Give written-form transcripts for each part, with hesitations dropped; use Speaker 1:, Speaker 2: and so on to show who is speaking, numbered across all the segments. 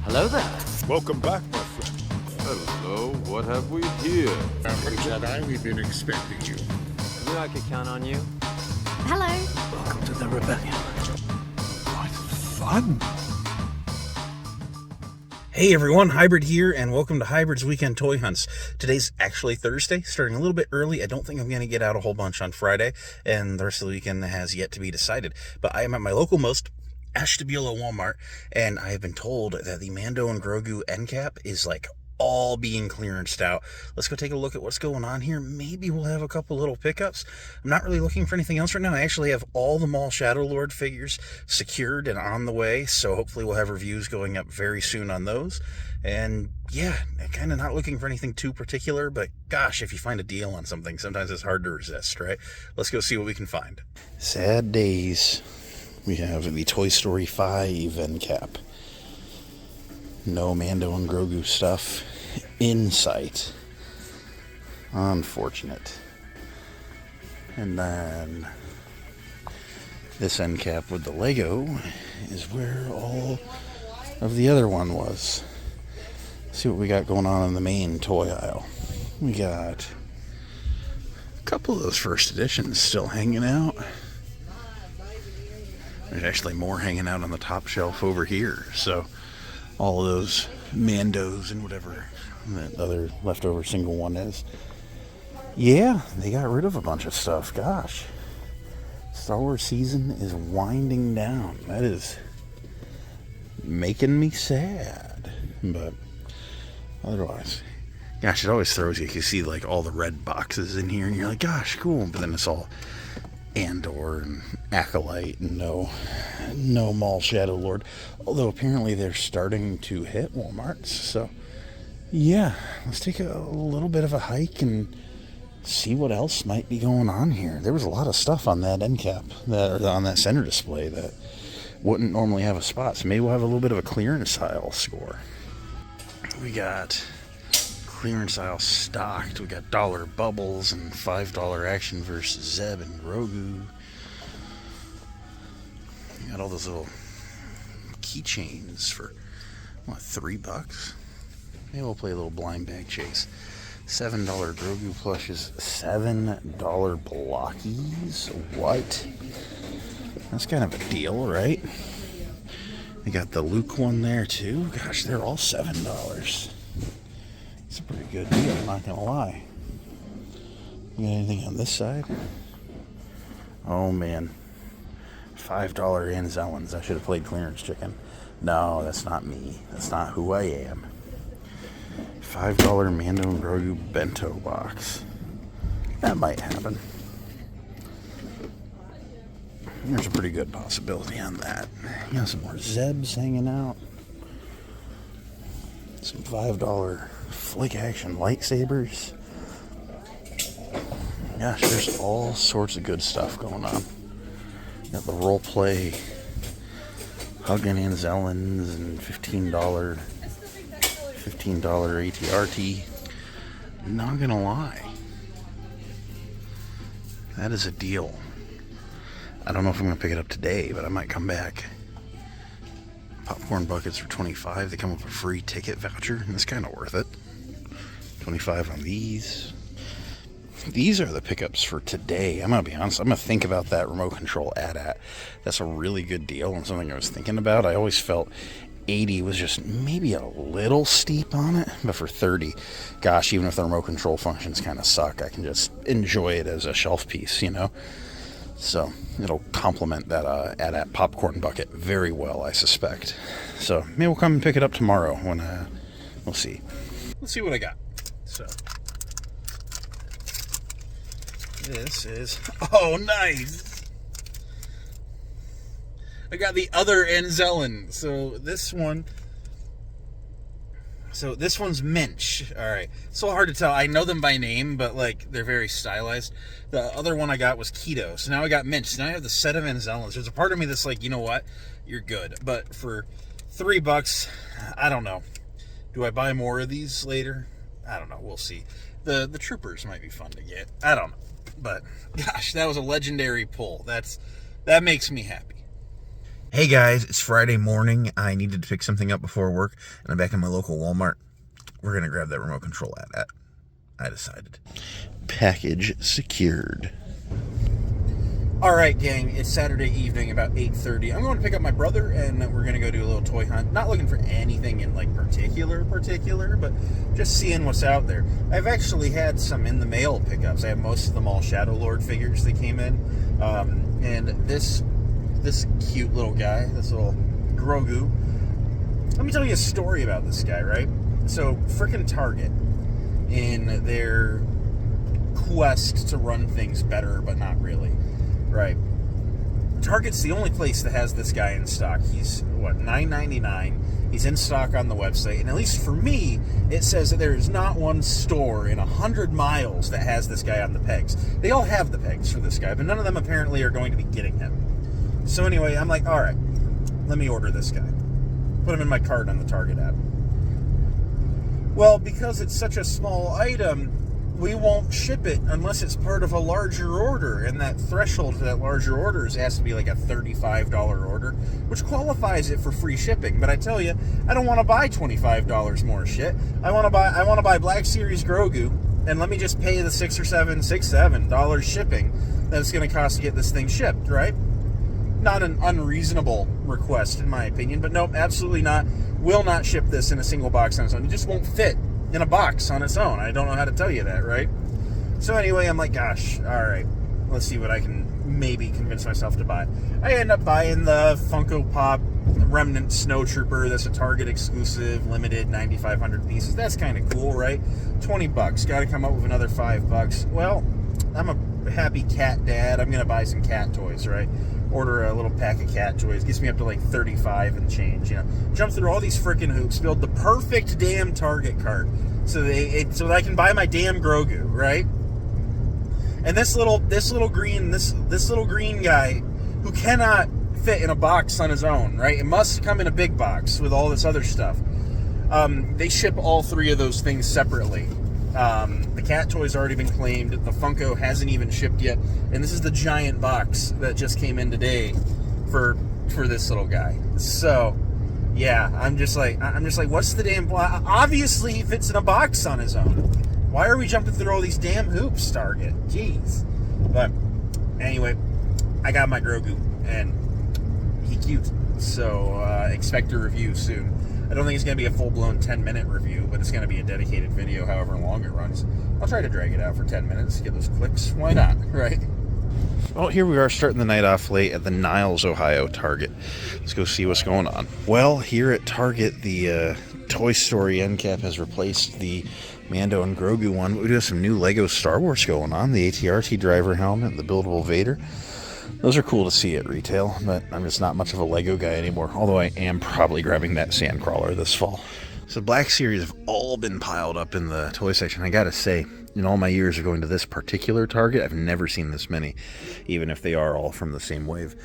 Speaker 1: Hello there.
Speaker 2: Welcome back, my friend.
Speaker 3: Hello, what have we here?
Speaker 4: Jedi, we've been expecting you.
Speaker 1: Knew I could count on you.
Speaker 5: Hello.
Speaker 1: Welcome to the rebellion.
Speaker 2: What fun!
Speaker 6: Hey everyone, Hybrid here, and welcome to Hybrid's Weekend Toy Hunts. Today's actually Thursday, starting a little bit early. I don't think I'm going to get out a whole bunch on Friday, and the rest of the weekend has yet to be decided. But I am at my local most Ashtabula Walmart, and I have been told that the Mando and Grogu end cap is like all being clearanced out. Let's go take a look at what's going on here. Maybe we'll have a couple little pickups. I'm not really looking for anything else right now. I actually have all the Maul Shadow Lord figures secured and on the way, so hopefully we'll have reviews going up very soon on those. And yeah, kind of not looking for anything too particular, but gosh, if you find a deal on something, sometimes it's hard to resist, right? Let's go see what we can find. Sad days. We have the Toy Story 5 end cap. No Mando and Grogu stuff in sight. Unfortunate. And then this end cap with the Lego is where all of the other one was. Let's see what we got going on in the main toy aisle. We got a couple of those first editions still hanging out. There's actually more hanging out on the top shelf over here. So all of those Mandos and whatever that other leftover single one is. Yeah, they got rid of a bunch of stuff. Gosh. Star Wars season is winding down. That is making me sad. But otherwise, gosh, it always throws you. You see like all the red boxes in here and you're like, gosh, cool. But then it's all Andor and Acolyte and no Maul Shadow Lord. Although apparently they're starting to hit Walmarts. So yeah, let's take a little bit of a hike and see what else might be going on here. There was a lot of stuff on that end cap, on that center display that wouldn't normally have a spot. So maybe we'll have a little bit of a clearance aisle score. We got clearance aisle stocked. We got $1 Bubbles and $5 Action versus Zeb and Grogu. We got all those little keychains for what, $3? Maybe we'll play a little blind bag chase. $7 Grogu plushes, $7 blockies. What? That's kind of a deal, right? We got the Luke one there too. Gosh, they're all $7. It's a pretty good deal, I'm not gonna lie. You got anything on this side? Oh man. $5 Anzellans. I should have played clearance chicken. No, that's not me. That's not who I am. $5 Mando and Grogu bento box. That might happen. There's a pretty good possibility on that. You got some more Zebs hanging out. Some $5 Flick Action lightsabers. Gosh, there's all sorts of good stuff going on. Got the role play Huggin' Anzellans and $15 ATRT. Not gonna lie, that is a deal. I don't know if I'm gonna pick it up today, but I might come back. Popcorn buckets for $25. They come with a free ticket voucher, and it's kind of worth it. $25 on these. These are the pickups for today. I'm gonna be honest. I'm gonna think about that remote control AT-AT. That's a really good deal and something I was thinking about. I always felt 80 was just maybe a little steep on it, but for 30, gosh, even if the remote control functions kind of suck, I can just enjoy it as a shelf piece, you know. So it'll complement that AT-AT popcorn bucket very well, I suspect. So maybe we'll come and pick it up tomorrow when we'll see. Let's see what I got. So this is, oh nice. I got the other Anzellan. So this one's Minch. All right. So hard to tell. I know them by name, but like they're very stylized. The other one I got was Keto. So now I got Minch. Now I have the set of Anzellans. There's a part of me that's like, you know what? You're good. But for $3, I don't know. Do I buy more of these later? I don't know. We'll see. The troopers might be fun to get. I don't know. But gosh, that was a legendary pull. That makes me happy. Hey guys, it's Friday morning. I needed to pick something up before work, and I'm back in my local Walmart. We're gonna grab that remote control at I decided. Package secured. All right, gang, it's Saturday evening, about 8:30. I'm going to pick up my brother, and we're going to go do a little toy hunt. Not looking for anything in, like, particular, but just seeing what's out there. I've actually had some in the mail pickups. I have most of them all Shadow Lord figures that came in. And this cute little guy, this little Grogu. Let me tell you a story about this guy, right? So, frickin' Target, in their quest to run things better, but not really. Right. Target's the only place that has this guy in stock. He's, $9.99. He's in stock on the website. And at least for me, it says that there is not one store in 100 miles that has this guy on the pegs. They all have the pegs for this guy, but none of them apparently are going to be getting him. So anyway, I'm like, all right, let me order this guy. Put him in my cart on the Target app. Well, because it's such a small item, we won't ship it unless it's part of a larger order, and that threshold for that larger order has to be like a $35 order, which qualifies it for free shipping. But I tell you, I don't want to buy $25 more shit. I want to buy Black Series Grogu, and let me just pay the $6 or $7 shipping that it's going to cost to get this thing shipped, right? Not an unreasonable request, in my opinion, but nope, absolutely not. Will not ship this in a single box on its own. It just won't fit in a box on its own. I don't know how to tell you that, right? So anyway, I'm like, gosh, all right, let's see what I can maybe convince myself to buy. I end up buying the Funko Pop Remnant Snow Trooper. That's a Target exclusive, limited, 9,500 pieces. That's kind of cool, right? $20. Got to come up with another $5. Well, I'm a happy cat dad. I'm gonna buy some cat toys, right? Order a little pack of cat toys. Gets me up to like 35 and change, you know. Jump through all these freaking hoops, build the perfect damn Target cart so that I can buy my damn Grogu, right? And this little green guy who cannot fit in a box on his own, right? It must come in a big box with all this other stuff. They ship all three of those things separately. The cat toy's already been claimed. The Funko hasn't even shipped yet, and this is the giant box that just came in today for this little guy. So, yeah, I'm just like, what's the damn? Obviously, he fits in a box on his own. Why are we jumping through all these damn hoops, Target? Jeez. But anyway, I got my Grogu, and he cute. So expect a review soon. I don't think it's going to be a full-blown 10-minute review, but it's going to be a dedicated video, however long it runs. I'll try to drag it out for 10 minutes, get those clicks. Why not, right? Well, here we are starting the night off late at the Niles, Ohio Target. Let's go see what's going on. Well, here at Target, the Toy Story end cap has replaced the Mando and Grogu one. We do have some new Lego Star Wars going on. The AT-RT driver helmet, the buildable Vader. Those are cool to see at retail, but I'm just not much of a Lego guy anymore, although I am probably grabbing that Sandcrawler this fall. So Black Series have all been piled up in the toy section. I gotta say, in all my years of going to this particular Target, I've never seen this many, even if they are all from the same wave.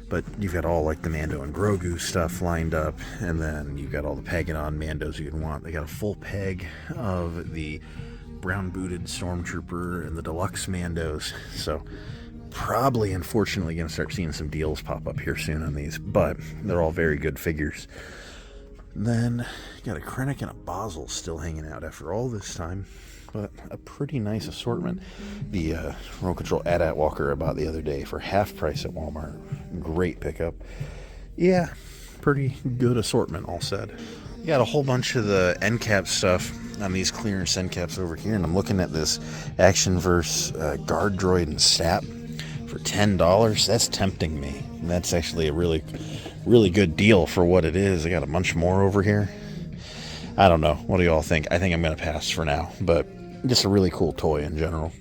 Speaker 6: But you've got all like the Mando and Grogu stuff lined up, and then you've got all the Paganon Mandos you can want. They got a full peg of the brown-booted Stormtrooper and the deluxe Mandos, so probably, unfortunately, going to start seeing some deals pop up here soon on these, but they're all very good figures. Then, got a Krennic and a Basel still hanging out after all this time, but a pretty nice assortment. The remote control AT-AT Walker I bought the other day for half price at Walmart. Great pickup. Yeah, pretty good assortment, all said. Got a whole bunch of the end cap stuff on these clearance end caps over here, and I'm looking at this Actionverse Guard Droid and Sap for $10. That's tempting me. And that's actually a really good deal for what it is. I got a bunch more over here. I don't know. What do y'all think? I think I'm going to pass for now, but just a really cool toy in general.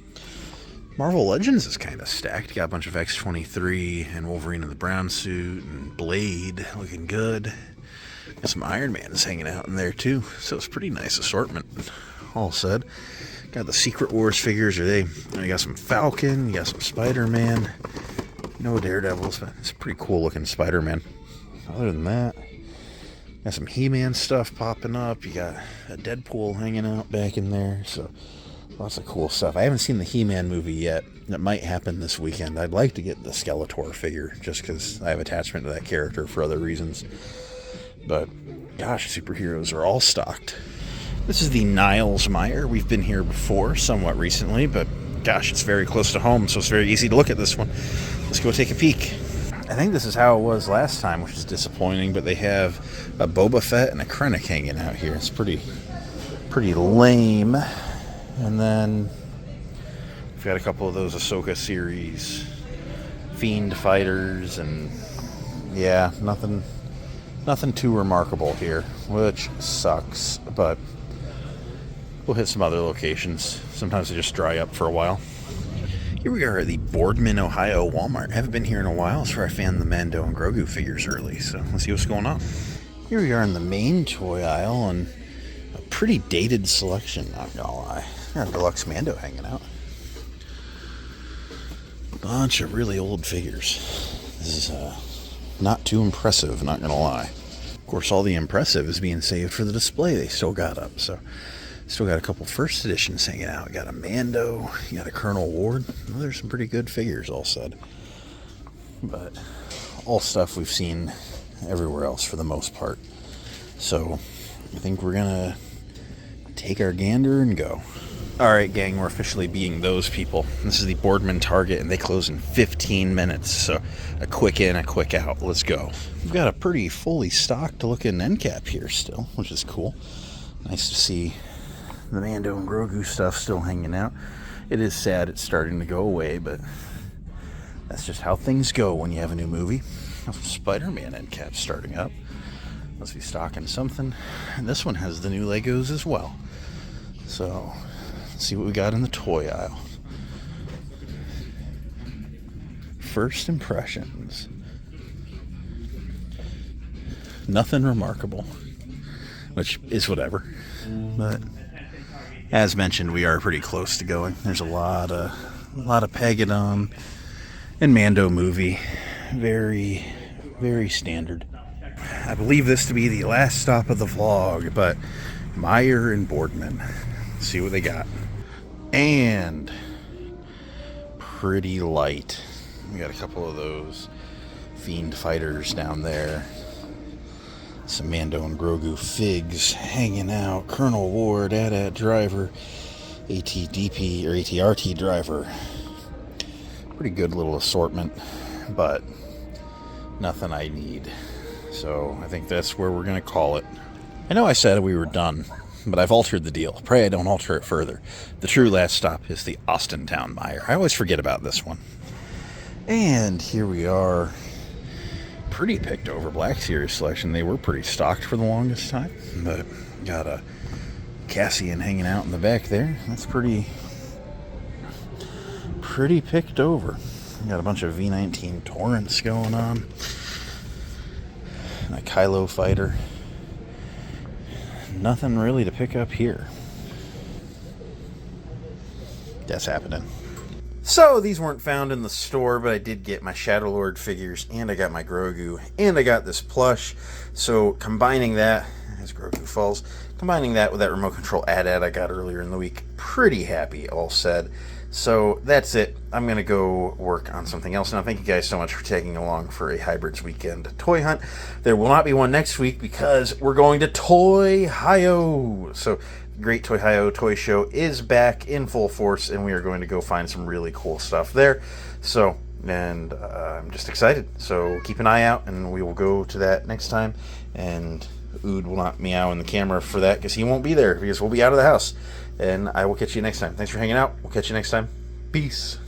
Speaker 6: Marvel Legends is kind of stacked. Got a bunch of X-23 and Wolverine in the brown suit and Blade looking good. Got some Iron Man's hanging out in there too, so it's a pretty nice assortment, all said. Got the Secret Wars figures. You got some Falcon, you got some Spider-Man. No Daredevils, but it's a pretty cool looking Spider-Man. Other than that, got some He-Man stuff popping up. You got a Deadpool hanging out back in there. So Lots of cool stuff. I haven't seen the He-Man movie yet. That might happen this weekend. I'd like to get the Skeletor figure just because I have attachment to that character for other reasons. But, gosh, superheroes are all stocked. This is the Niles Meyer. We've been here before, somewhat recently, but gosh, it's very close to home, so it's very easy to look at this one. Let's go take a peek. I think this is how it was last time, which is disappointing, but they have a Boba Fett and a Krennic hanging out here. It's pretty lame. And then we've got a couple of those Ahsoka series Fiend fighters, and yeah, nothing too remarkable here, which sucks, but we'll hit some other locations. Sometimes they just dry up for a while. Here we are at the Boardman, Ohio Walmart. I haven't been here in a while. That's where I found the Mando and Grogu figures early, so let's see what's going on. Here we are in the main toy aisle, and a pretty dated selection, not gonna lie. Got a deluxe Mando hanging out. Bunch of really old figures. This is not too impressive, not gonna lie. Of course, all the impressive is being saved for the display they still got up, so still got a couple first editions hanging out. Got a Mando, you got a Colonel Ward. Well, there's some pretty good figures, all said. But all stuff we've seen everywhere else for the most part. So I think we're gonna take our gander and go. Alright, gang, we're officially being those people. This is the Boardman Target, and they close in 15 minutes. So a quick in, a quick out. Let's go. We've got a pretty fully stocked looking end cap here still, which is cool. Nice to see the Mando and Grogu stuff still hanging out. It is sad it's starting to go away, but that's just how things go when you have a new movie. Spider-Man end cap starting up. Must be stocking something. And this one has the new Legos as well. So let's see what we got in the toy aisle. First impressions. Nothing remarkable, which is whatever. But as mentioned, we are pretty close to going. There's a lot of Pegadon and Mando movie. Very, very standard. I believe this to be the last stop of the vlog, but Meyer and Boardman. Let's see what they got. And pretty light. We got a couple of those Fiend fighters down there. Some Mando and Grogu figs hanging out. Colonel Ward, AT-AT driver, ATDP or ATRT driver. Pretty good little assortment, but nothing I need. So I think that's where we're going to call it. I know I said we were done, but I've altered the deal. Pray I don't alter it further. The true last stop is the Austintown Meyer. I always forget about this one. And here we are. Pretty picked over Black Series selection. They were pretty stocked for the longest time, but got a Cassian hanging out in the back there. That's pretty picked over. Got a bunch of V19 Torrents going on. And a Kylo fighter. Nothing really to pick up here. That's happening. So, these weren't found in the store, but I did get my Shadow Lord figures, and I got my Grogu, and I got this plush. So, combining that, as Grogu falls, combining that with that remote control AT-AT I got earlier in the week, pretty happy, all said. So, that's it. I'm going to go work on something else now. Thank you guys so much for tagging along for a Hybrids Weekend toy hunt. There will not be one next week because we're going to Toy-Hio. So, Great Toy-Hio Toy Show is back in full force, and we are going to go find some really cool stuff there. So, and I'm just excited. So keep an eye out, and we will go to that next time. And Ood will not meow in the camera for that because he won't be there because we'll be out of the house. And I will catch you next time. Thanks for hanging out. We'll catch you next time. Peace.